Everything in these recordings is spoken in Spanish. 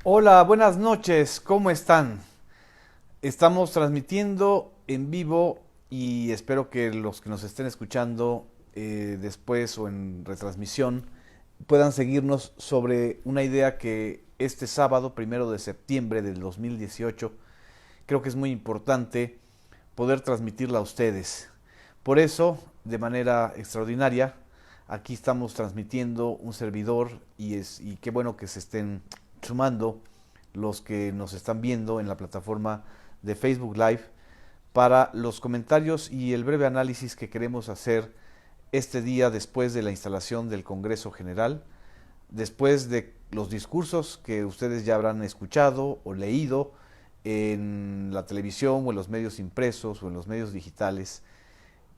Hola, buenas noches, ¿cómo están? Estamos transmitiendo en vivo y espero que los que nos estén escuchando después o en retransmisión puedan seguirnos sobre una idea que este sábado, 1 de septiembre del 2018, creo que es muy importante poder transmitirla a ustedes. Por eso, de manera extraordinaria, aquí estamos transmitiendo un servidor y qué bueno que se estén sumando los que nos están viendo en la plataforma de Facebook Live para los comentarios y el breve análisis que queremos hacer este día después de la instalación del Congreso General, después de los discursos que ustedes ya habrán escuchado o leído en la televisión o en los medios impresos o en los medios digitales.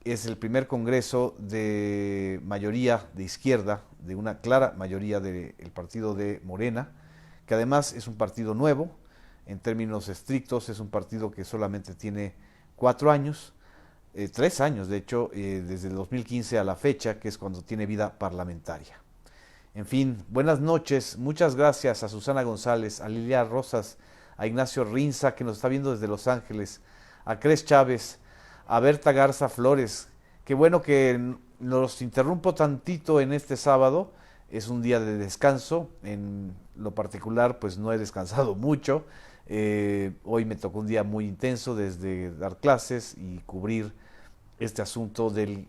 Es el primer congreso de mayoría de izquierda, de una clara mayoría del partido de Morena, que además es un partido nuevo, en términos estrictos es un partido que solamente tiene 4 años, 3 años de hecho, desde el 2015 a la fecha, que es cuando tiene vida parlamentaria. En fin, buenas noches, muchas gracias a Susana González, a Lilia Rosas, a Ignacio Rinza, que nos está viendo desde Los Ángeles, a Cres Chávez, a Berta Garza Flores. Qué bueno que nos interrumpo tantito en este sábado, es un día de descanso, en lo particular pues no he descansado mucho, hoy me tocó un día muy intenso desde dar clases y cubrir este asunto de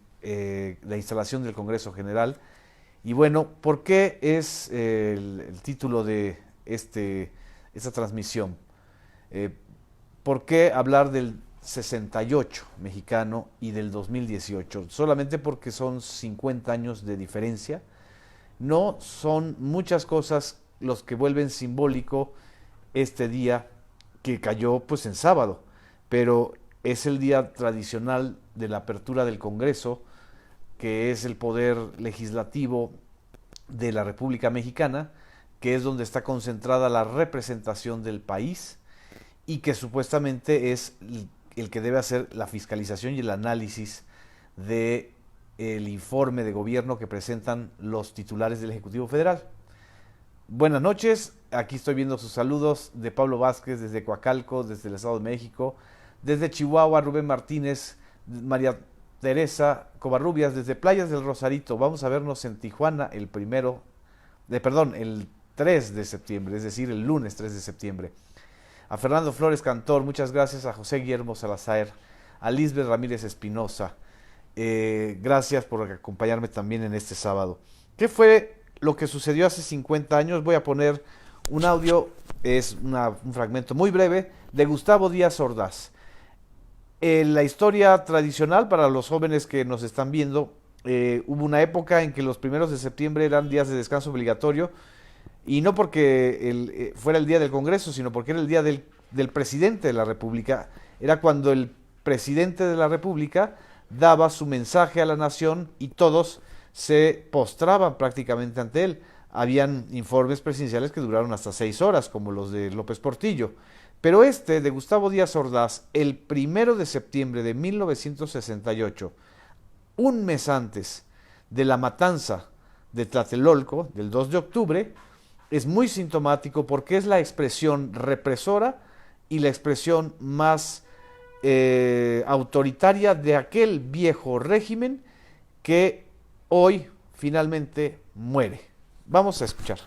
la instalación del Congreso General. Y bueno, ¿por qué es el título de esta transmisión? Eh, ¿Por qué hablar del 68 mexicano y del 2018? Solamente porque son 50 años de diferencia. No son muchas cosas los que vuelven simbólico este día que cayó pues en sábado, pero es el día tradicional de la apertura del Congreso, que es el poder legislativo de la República Mexicana, que es donde está concentrada la representación del país y que supuestamente es el que debe hacer la fiscalización y el análisis de el informe de gobierno que presentan los titulares del Ejecutivo Federal. Buenas noches, aquí estoy viendo sus saludos de Pablo Vázquez desde Coacalco, desde el Estado de México, desde Chihuahua, Rubén Martínez, María Teresa Covarrubias, desde Playas del Rosarito. Vamos a vernos en Tijuana el 3 de septiembre, es decir, el lunes 3 de septiembre. A Fernando Flores Cantor, muchas gracias. A José Guillermo Salazar, a Lisbeth Ramírez Espinosa, gracias por acompañarme también en este sábado. ¿Qué fue lo que sucedió hace 50 años? Voy a poner un audio, un fragmento muy breve de Gustavo Díaz Ordaz. En la historia tradicional, para los jóvenes que nos están viendo, hubo una época en que los 1 de septiembre eran días de descanso obligatorio, y no porque fuera el día del Congreso, sino porque era el día del presidente de la República. Era cuando el presidente de la República daba su mensaje a la nación y todos se postraban prácticamente ante él. Habían informes presidenciales que duraron hasta 6 horas, como los de López Portillo. Pero este, de Gustavo Díaz Ordaz, el 1 de septiembre de 1968, un mes antes de la matanza de Tlatelolco, del 2 de octubre, es muy sintomático porque es la expresión represora y la expresión más autoritaria de aquel viejo régimen que hoy finalmente muere. Vamos a escuchar.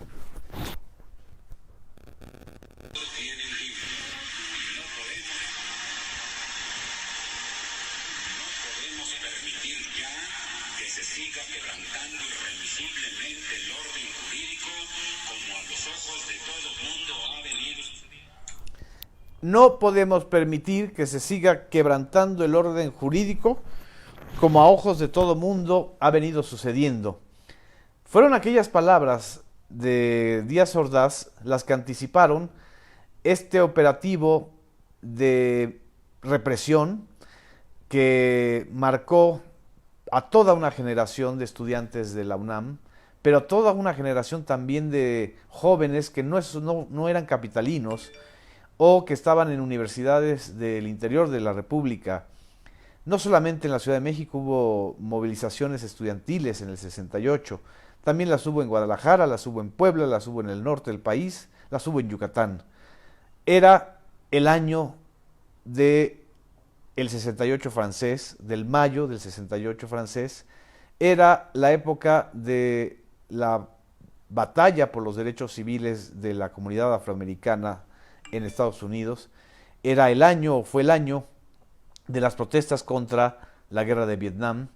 No podemos permitir que se siga quebrantando el orden jurídico como a ojos de todo mundo ha venido sucediendo. Fueron aquellas palabras de Díaz Ordaz las que anticiparon este operativo de represión que marcó a toda una generación de estudiantes de la UNAM, pero a toda una generación también de jóvenes que no eran capitalinos o que estaban en universidades del interior de la República. No solamente en la Ciudad de México hubo movilizaciones estudiantiles en el 68, también las hubo en Guadalajara, las hubo en Puebla, las hubo en el norte del país, las hubo en Yucatán. Era el año de el 68 francés, del mayo del 68 francés, era la época de la batalla por los derechos civiles de la comunidad afroamericana en Estados Unidos, era el año, o fue el año, de las protestas contra la guerra de Vietnam,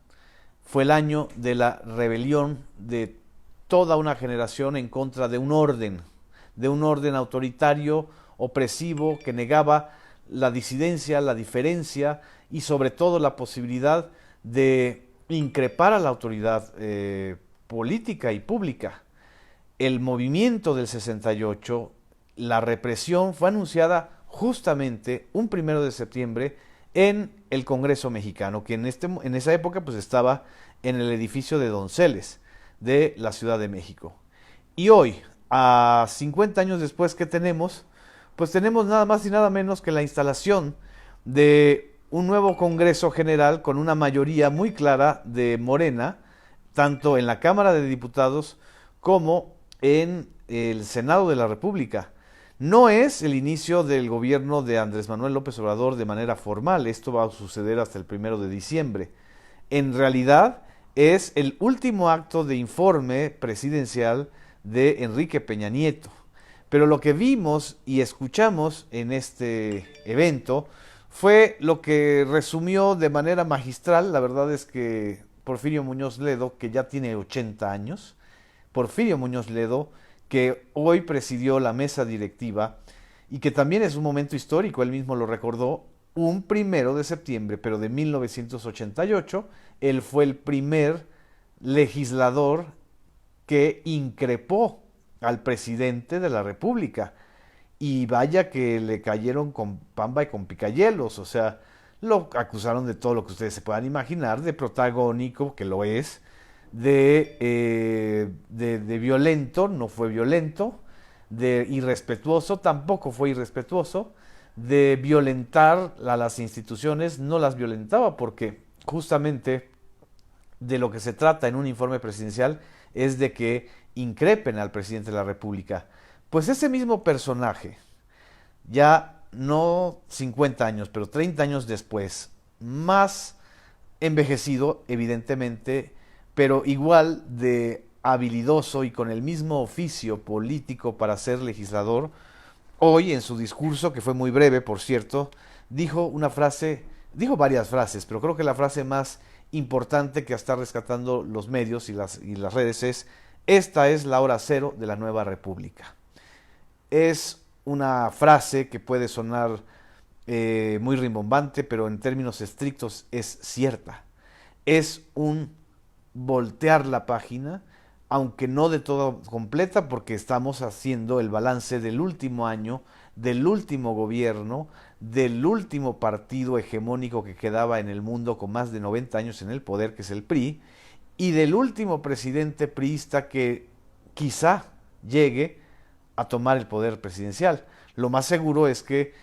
fue el año de la rebelión de toda una generación en contra de un orden autoritario, opresivo, que negaba la disidencia, la diferencia y sobre todo la posibilidad de increpar a la autoridad política y pública. El movimiento del 68, la represión fue anunciada justamente un 1 de septiembre en el Congreso mexicano, que en esa época pues estaba en el edificio de Donceles de la Ciudad de México. Y hoy, a 50 años después, ¿qué tenemos? Pues tenemos nada más y nada menos que la instalación de un nuevo Congreso General con una mayoría muy clara de Morena, tanto en la Cámara de Diputados como en el Senado de la República. No es el inicio del gobierno de Andrés Manuel López Obrador de manera formal, esto va a suceder hasta el 1 de diciembre. En realidad es el último acto de informe presidencial de Enrique Peña Nieto. Pero lo que vimos y escuchamos en este evento fue lo que resumió de manera magistral. La verdad es que Porfirio Muñoz Ledo, que ya tiene 80 años, Porfirio Muñoz Ledo, que hoy presidió la mesa directiva y que también es un momento histórico, él mismo lo recordó, un 1 de septiembre, pero de 1988, él fue el primer legislador que increpó al presidente de la República. Y vaya que le cayeron con pamba y con picayelos, o sea, lo acusaron de todo lo que ustedes se puedan imaginar, de protagónico, que lo es, de violento, no fue violento, de irrespetuoso, tampoco fue irrespetuoso, de violentar a las instituciones, no las violentaba, porque justamente de lo que se trata en un informe presidencial es de que increpen al presidente de la República. Pues ese mismo personaje, ya no 50 años, pero 30 años después, más envejecido, evidentemente, pero igual de habilidoso y con el mismo oficio político para ser legislador, hoy en su discurso, que fue muy breve, por cierto, dijo una frase, dijo varias frases, pero creo que la frase más importante que está rescatando los medios y las redes es: esta es la hora cero de la nueva república. Es una frase que puede sonar muy rimbombante, pero en términos estrictos es cierta. Es un voltear la página, aunque no de todo completa, porque estamos haciendo el balance del último año, del último gobierno, del último partido hegemónico que quedaba en el mundo con más de 90 años en el poder, que es el PRI, y del último presidente priista que quizá llegue a tomar el poder presidencial. Lo más seguro es que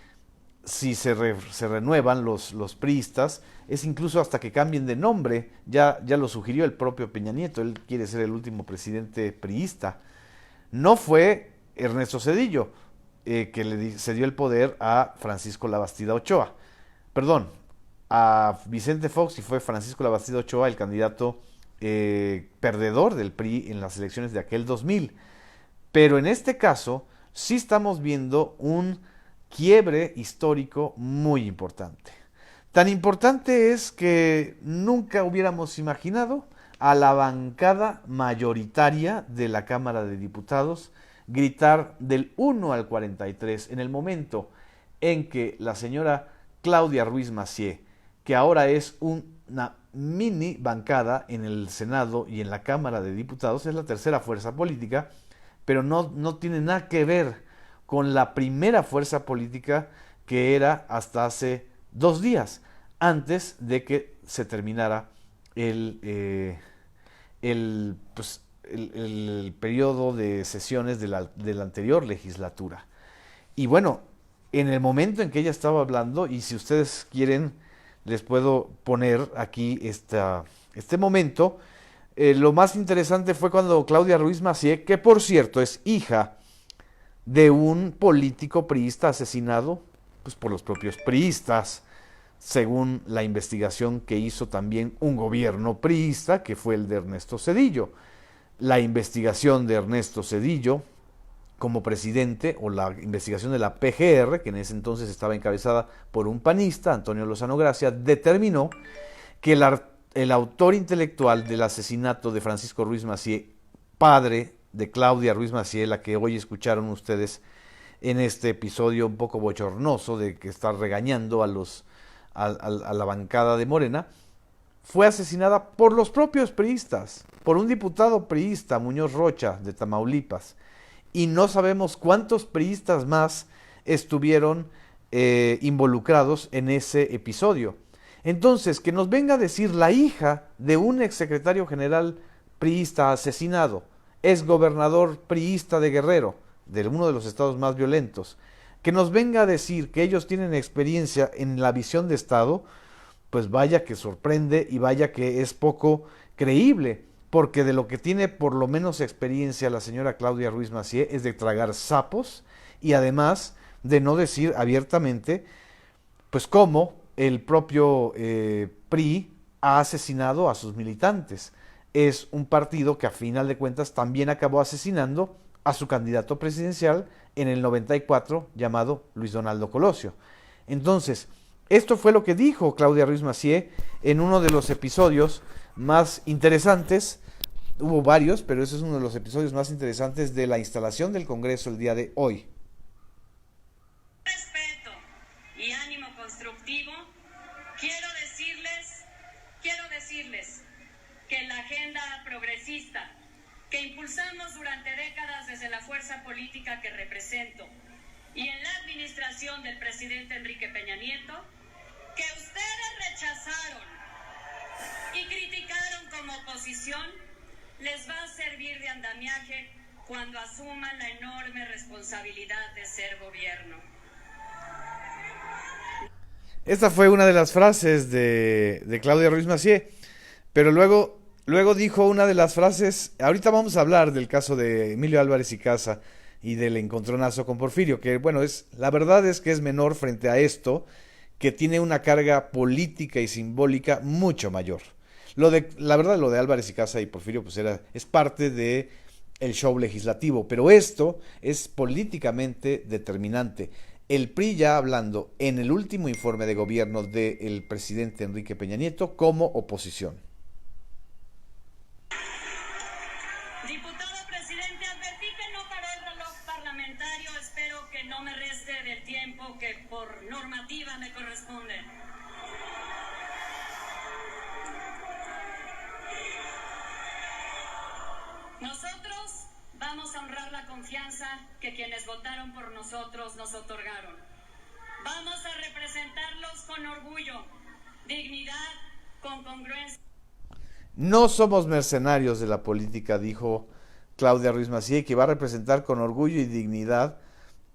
si se renuevan los priistas, es incluso hasta que cambien de nombre. Ya lo sugirió el propio Peña Nieto, él quiere ser el último presidente priista. No fue Ernesto Zedillo, que le cedió el poder a Francisco Labastida Ochoa. Perdón, a Vicente Fox, y fue Francisco Labastida Ochoa el candidato perdedor del PRI en las elecciones de aquel 2000. Pero en este caso sí estamos viendo un quiebre histórico muy importante. Tan importante es que nunca hubiéramos imaginado a la bancada mayoritaria de la Cámara de Diputados gritar del 1 al 43 en el momento en que la señora Claudia Ruiz Massieu, que ahora es una mini bancada en el Senado y en la Cámara de Diputados, es la tercera fuerza política, pero no tiene nada que ver con la primera fuerza política que era hasta hace 2 días, antes de que se terminara el periodo de sesiones de la anterior legislatura. Y bueno, en el momento en que ella estaba hablando, y si ustedes quieren, les puedo poner aquí este momento, Lo más interesante fue cuando Claudia Ruiz Massieu, que por cierto es hija de un político priista asesinado pues, por los propios priistas, según la investigación que hizo también un gobierno priista, que fue el de Ernesto Zedillo. La investigación de Ernesto Zedillo como presidente, o la investigación de la PGR, que en ese entonces estaba encabezada por un panista, Antonio Lozano Gracia, determinó que el autor intelectual del asesinato de Francisco Ruiz Massieu, padre de Claudia Ruiz Massieu, la que hoy escucharon ustedes en este episodio un poco bochornoso de que está regañando a la bancada de Morena, fue asesinada por los propios priistas, por un diputado priista, Muñoz Rocha, de Tamaulipas, y no sabemos cuántos priistas más estuvieron involucrados en ese episodio. Entonces, que nos venga a decir la hija de un exsecretario general priista asesinado, ex gobernador priista de Guerrero, de uno de los estados más violentos, que nos venga a decir que ellos tienen experiencia en la visión de Estado, pues vaya que sorprende y vaya que es poco creíble, porque de lo que tiene por lo menos experiencia la señora Claudia Ruiz Massieu es de tragar sapos y además de no decir abiertamente, pues cómo el propio PRI ha asesinado a sus militantes. Es un partido que a final de cuentas también acabó asesinando a su candidato presidencial en el 94 llamado Luis Donaldo Colosio. Entonces, esto fue lo que dijo Claudia Ruiz Massieu en uno de los episodios más interesantes. Hubo varios, pero ese es uno de los episodios más interesantes de la instalación del Congreso el día de hoy. Respeto y ánimo constructivo, quiero decirles que la agenda progresista que impulsamos durante décadas desde la fuerza política que represento y en la administración del presidente Enrique Peña Nieto, que ustedes rechazaron y criticaron como oposición, les va a servir de andamiaje cuando asuman la enorme responsabilidad de ser gobierno. Esta fue una de las frases de Claudia Ruiz Massieu, pero luego dijo una de las frases. Ahorita vamos a hablar del caso de Emilio Álvarez y Casa y del encontronazo con Porfirio, que bueno, la verdad es que es menor frente a esto, que tiene una carga política y simbólica mucho mayor. La verdad, lo de Álvarez y Casa y Porfirio pues es parte de el show legislativo, pero esto es políticamente determinante. El PRI ya hablando en el último informe de gobierno del presidente Enrique Peña Nieto como oposición. Diputado presidente, advertí que no paró el reloj parlamentario. Espero que no me reste del tiempo que por normativa me corresponde. Nosotros vamos a honrar la confianza que quienes votaron por nosotros nos otorgaron. Vamos a representarlos con orgullo, dignidad, con congruencia. No somos mercenarios de la política, dijo Claudia Ruiz Massieu, que va a representar con orgullo y dignidad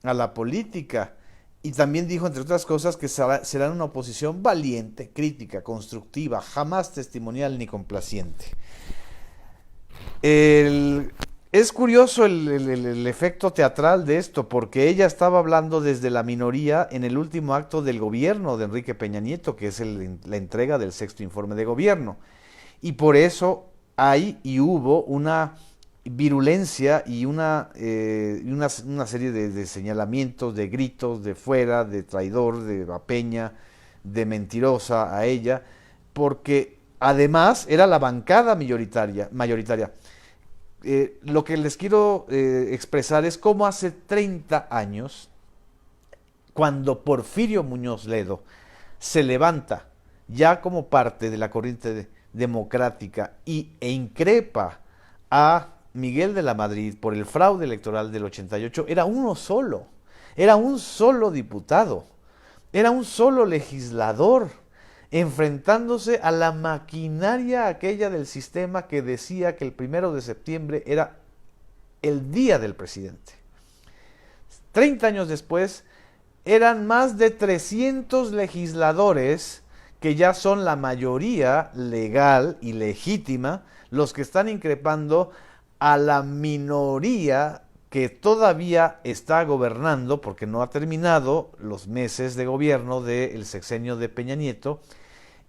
a la política. Y también dijo, entre otras cosas, que serán una oposición valiente, crítica, constructiva, jamás testimonial ni complaciente. Es curioso el efecto teatral de esto, porque ella estaba hablando desde la minoría en el último acto del gobierno de Enrique Peña Nieto, que es la entrega del sexto informe de gobierno. Y por eso hay y hubo una virulencia y una serie de señalamientos, de gritos, de fuera, de traidor, de a Peña, de mentirosa a ella, porque además era la bancada mayoritaria. Lo que les quiero expresar es cómo hace 30 años, cuando Porfirio Muñoz Ledo se levanta ya como parte de la corriente democrática e increpa a Miguel de la Madrid por el fraude electoral del 88, era un solo diputado, era un solo legislador, enfrentándose a la maquinaria aquella del sistema que decía que el 1 de septiembre era el día del presidente. 30 años después, eran más de 300 legisladores que ya son la mayoría legal y legítima los que están increpando a la minoría que todavía está gobernando, porque no ha terminado los meses de gobierno del sexenio de Peña Nieto,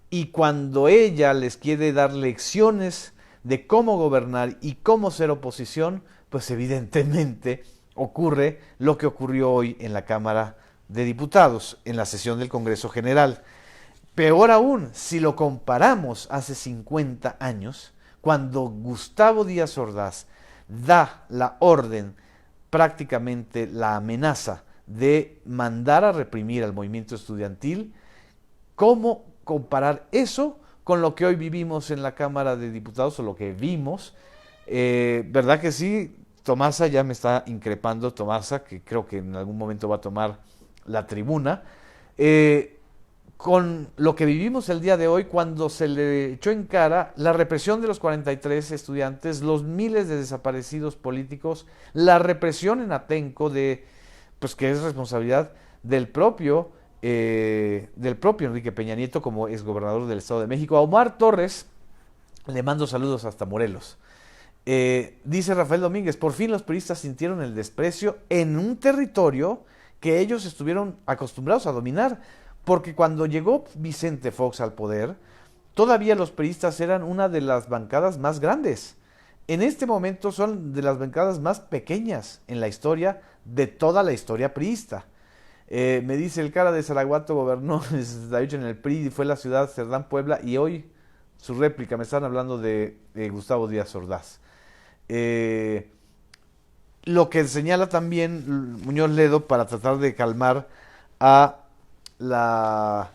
y cuando ella les quiere dar lecciones de cómo gobernar y cómo ser oposición, pues evidentemente ocurre lo que ocurrió hoy en la Cámara de Diputados, en la sesión del Congreso General. Peor aún, si lo comparamos hace 50 años, cuando Gustavo Díaz Ordaz da la orden, prácticamente la amenaza de mandar a reprimir al movimiento estudiantil, ¿cómo comparar eso con lo que hoy vivimos en la Cámara de Diputados o lo que vimos? ¿Verdad que sí? Tomasa ya me está increpando, Tomasa, que creo que en algún momento va a tomar la tribuna, con lo que vivimos el día de hoy cuando se le echó en cara la represión de los 43 estudiantes, los miles de desaparecidos políticos, la represión en Atenco, pues que es responsabilidad del propio Enrique Peña Nieto como exgobernador del Estado de México. A Omar Torres le mando saludos hasta Morelos. Dice Rafael Domínguez, por fin los priistas sintieron el desprecio en un territorio que ellos estuvieron acostumbrados a dominar, porque cuando llegó Vicente Fox al poder, todavía los priistas eran una de las bancadas más grandes. En este momento son de las bancadas más pequeñas en la historia de toda la historia priista. Me dice el cara de Zaragoza gobernó en el 68 en el PRI, fue la ciudad Cerdán, Puebla, y hoy su réplica, me están hablando de Gustavo Díaz Ordaz. Lo que señala también Muñoz Ledo para tratar de calmar a la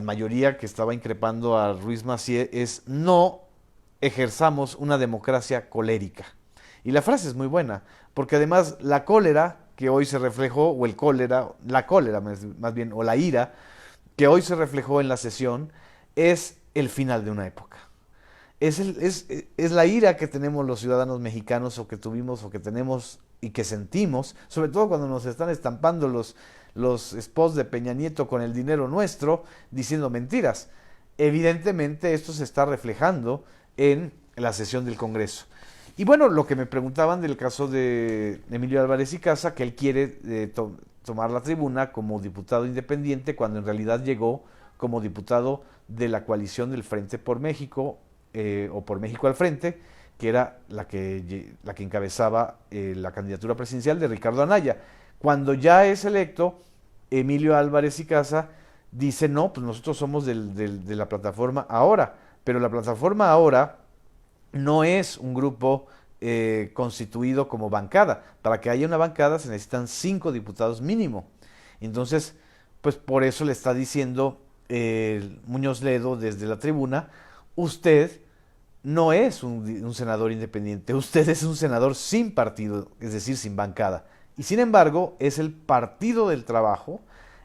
mayoría que estaba increpando a Ruiz Massieu es: no ejerzamos una democracia colérica. Y la frase es muy buena, porque además la cólera que hoy se reflejó, o la cólera más bien, o la ira que hoy se reflejó en la sesión, es el final de una época. Es la ira que tenemos los ciudadanos mexicanos, o que tuvimos, o que tenemos y que sentimos, sobre todo cuando nos están estampando los spots de Peña Nieto con el dinero nuestro, diciendo mentiras. Evidentemente esto se está reflejando en la sesión del Congreso. Y bueno, lo que me preguntaban del caso de Emilio Álvarez y Casa, que él quiere tomar la tribuna como diputado independiente, cuando en realidad llegó como diputado de la coalición del Frente por México, o por México al Frente, que era la que encabezaba la candidatura presidencial de Ricardo Anaya. Cuando ya es electo, Emilio Álvarez y Casa dice: no, pues nosotros somos de la plataforma Ahora, pero la plataforma Ahora no es un grupo constituido como bancada. Para que haya una bancada se necesitan 5 diputados mínimo. Entonces, pues por eso le está diciendo Muñoz Ledo desde la tribuna: usted no es un senador independiente, usted es un senador sin partido, es decir, sin bancada. Y sin embargo, es el Partido del Trabajo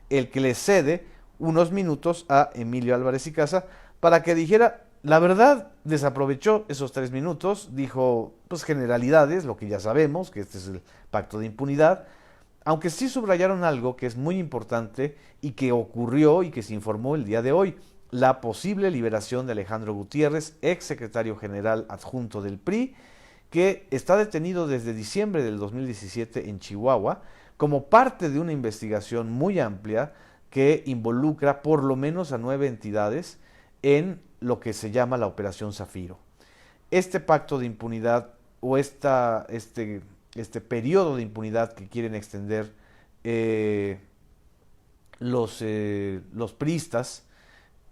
el que le cede unos minutos a Emilio Álvarez y Casa para que dijera la verdad. Desaprovechó esos 3 minutos, dijo pues generalidades, lo que ya sabemos, que este es el pacto de impunidad, aunque sí subrayaron algo que es muy importante y que ocurrió y que se informó el día de hoy: la posible liberación de Alejandro Gutiérrez, ex secretario general adjunto del PRI, que está detenido desde diciembre del 2017 en Chihuahua, como parte de una investigación muy amplia que involucra por lo menos a 9 entidades en lo que se llama la Operación Zafiro. Este pacto de impunidad, o este periodo de impunidad que quieren extender los priistas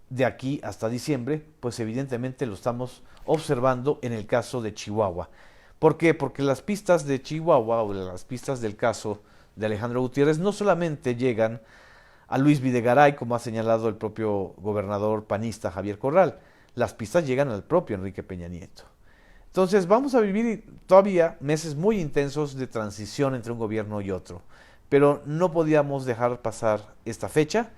de aquí hasta diciembre, pues evidentemente lo estamos observando en el caso de Chihuahua. ¿Por qué? Porque las pistas de Chihuahua, o las pistas del caso de Alejandro Gutiérrez, no solamente llegan a Luis Videgaray, como ha señalado el propio gobernador panista Javier Corral. Las pistas llegan al propio Enrique Peña Nieto. Entonces vamos a vivir todavía meses muy intensos de transición entre un gobierno y otro, pero no podíamos dejar pasar esta fecha.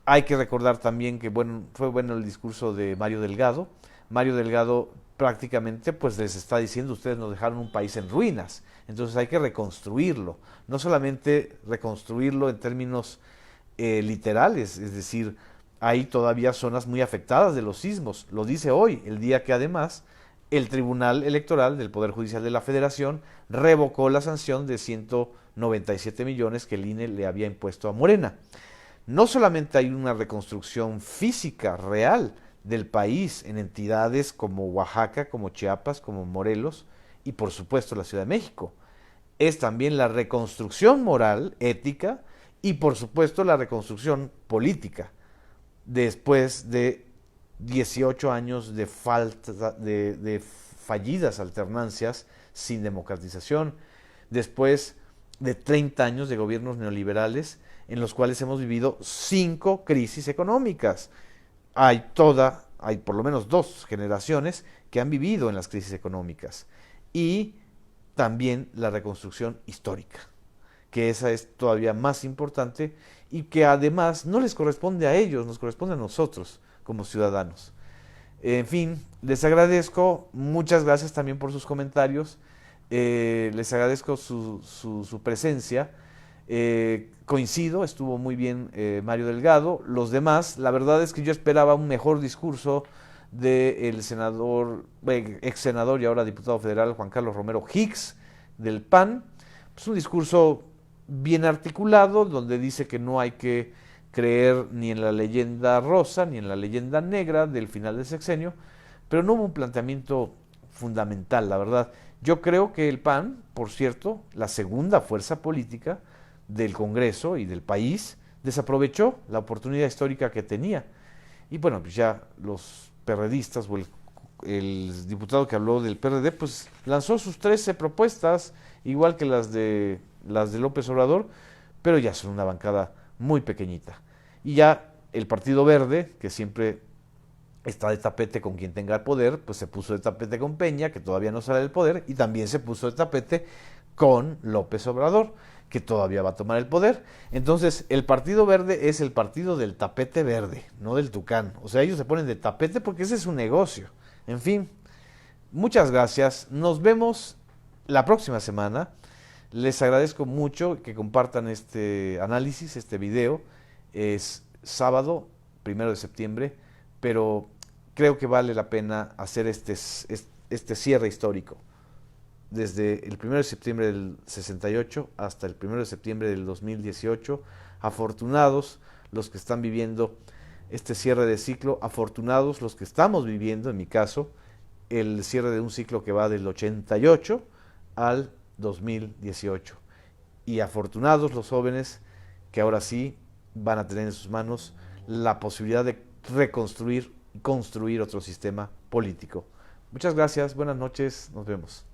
Hay que recordar también que fue bueno el discurso de Mario Delgado. Mario Delgado prácticamente pues les está diciendo: ustedes nos dejaron un país en ruinas, entonces hay que reconstruirlo. No solamente reconstruirlo en términos literales, es decir, hay todavía zonas muy afectadas de los sismos. Lo dice hoy, el día que además el Tribunal Electoral del Poder Judicial de la Federación revocó la sanción de 197 millones que el INE le había impuesto a Morena. No solamente hay una reconstrucción física real del país en entidades como Oaxaca, como Chiapas, como Morelos y por supuesto la Ciudad de México. Es también la reconstrucción moral, ética y por supuesto la reconstrucción política después de 18 años de fallidas alternancias sin democratización, después de 30 años de gobiernos neoliberales en los cuales hemos vivido 5 crisis económicas. Hay por lo menos 2 generaciones que han vivido en las crisis económicas y también la reconstrucción histórica, que esa es todavía más importante y que además no les corresponde a ellos, nos corresponde a nosotros como ciudadanos. En fin, les agradezco, muchas gracias también por sus comentarios, les agradezco su presencia, coincido, estuvo muy bien Mario Delgado, los demás, la verdad es que yo esperaba un mejor discurso del senador, ex senador y ahora diputado federal Juan Carlos Romero Hicks del PAN, pues un discurso bien articulado donde dice que no hay que creer ni en la leyenda rosa ni en la leyenda negra del final del sexenio, pero no hubo un planteamiento fundamental, la verdad. Yo creo que el PAN, por cierto, la segunda fuerza política del Congreso y del país, desaprovechó la oportunidad histórica que tenía. Y bueno, pues ya los perredistas o el diputado que habló del PRD, pues lanzó sus 13 propuestas, igual que las de López Obrador, pero ya son una bancada muy pequeñita. Y ya el Partido Verde, que siempre está de tapete con quien tenga el poder, pues se puso de tapete con Peña, que todavía no sale del poder, y también se puso de tapete con López Obrador, que todavía va a tomar el poder. Entonces, el Partido Verde es el partido del tapete verde, no del tucán. O sea, ellos se ponen de tapete porque ese es su negocio. En fin, muchas gracias. Nos vemos la próxima semana. Les agradezco mucho que compartan este análisis, este video. Es sábado, 1 de septiembre, pero creo que vale la pena hacer este cierre histórico. Desde el 1 de septiembre del 68 hasta el 1 de septiembre del 2018, afortunados los que están viviendo este cierre de ciclo, afortunados los que estamos viviendo, en mi caso, el cierre de un ciclo que va del 88 al 2018. Y afortunados los jóvenes que ahora sí van a tener en sus manos la posibilidad de reconstruir y construir otro sistema político. Muchas gracias, buenas noches, nos vemos.